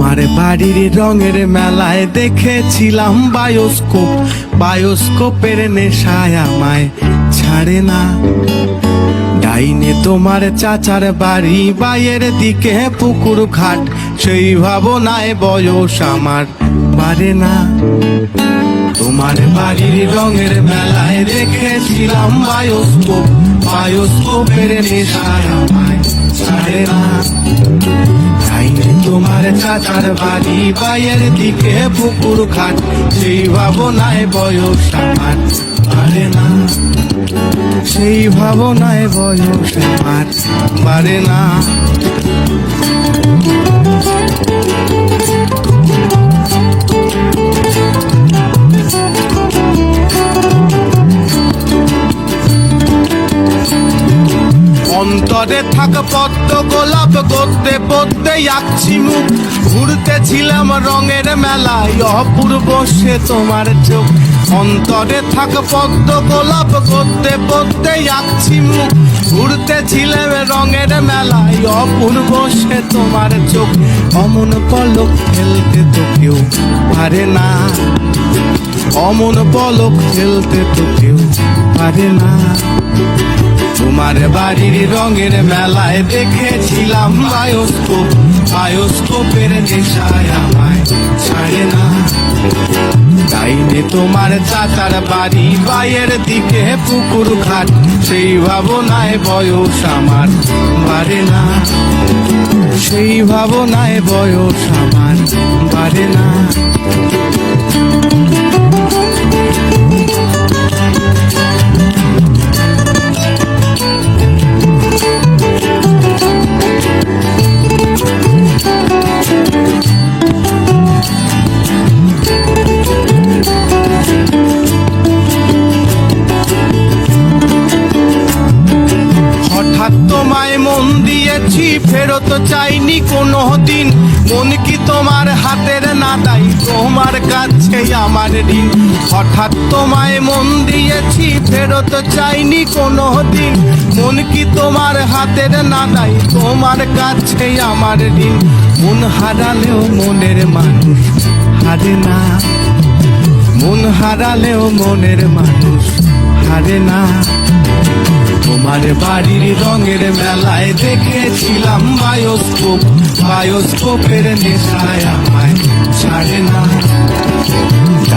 তোমার বাড়ির রঙের মেলায় দেখেছিলাম বায়োস্কোপ, বায়োস্কোপের নেশায় আমায় ছাড়ে না। ডাইনে তোমার চাচার বাড়ি, বাইয়ের দিকে পুকুর ঘাট, সেই ভাবনায় বয়স আমার বাড়ে না। তোমার বাড়ির রঙের মেলায় দেখেছিলাম বায়োস্কোপ, বায়োস্কোপের নেশায় আমায় ছাড়ে না। ডাইনে তোমার চাচার বাড়ি, বাইয়ের দিকে পুকুর ঘাট, সেই ভাবনায় বয়স আমার বাড়ে না। সেই ভাবনায় বয়স আমার বাড়ে না। অন্তরে থাক পদ্ম গোলাপ, গদ্যে পদ্মে আঁকছি মুখ, ঘুরতেছিলাম রঙের মেলায় অপূর্ব সে তোমার চোখ। অন্তরে থাক পদ্ম গোলাপ, গদ্যে পদ্মে আঁকছি মুখ, ঘুরতেছিলাম রঙের মেলায় অপূর্ব সে তোমার চোখ। অমন পলক ফেলতে তো কেউ পারে না, অমন পলক ফেলতে তো কেউ পারে না। তোমার বাড়ির রঙের মেলায় দেখেছিলাম বায়োস্কোপ, বায়োস্কোপের নেশায় আমায় ছাড়ে না। ডাইনে তোমার চাচার বাড়ি, বাইয়ের দিকে পুকুর ঘাট, সেই ভাবনায় বয়স আমার বাড়ে না। সেই ভাবনায় বয়স আমার বাড়ে না। তোমায় মন দিয়েছি, ফেরত চাইনি কোনো দিন, মন কি তোমার হাতের না তাই তোমার কাছে আমার ঋণ। হঠাৎ তোমায় মন দিয়েছি, ফেরত চাইনি কোনো দিন, মন কি তোমার হাতের না তাই তোমার কাছে আমার ঋণ। মন হারালেও মনের মানুষ হারে না, মন হারালেও মনের মানুষ হারে না। তোমার বাড়ির রঙের মেলায় দেখেছিলাম বায়োস্কোপ, বায়োস্কোপের নেশায় আমায় ছাড়ে না।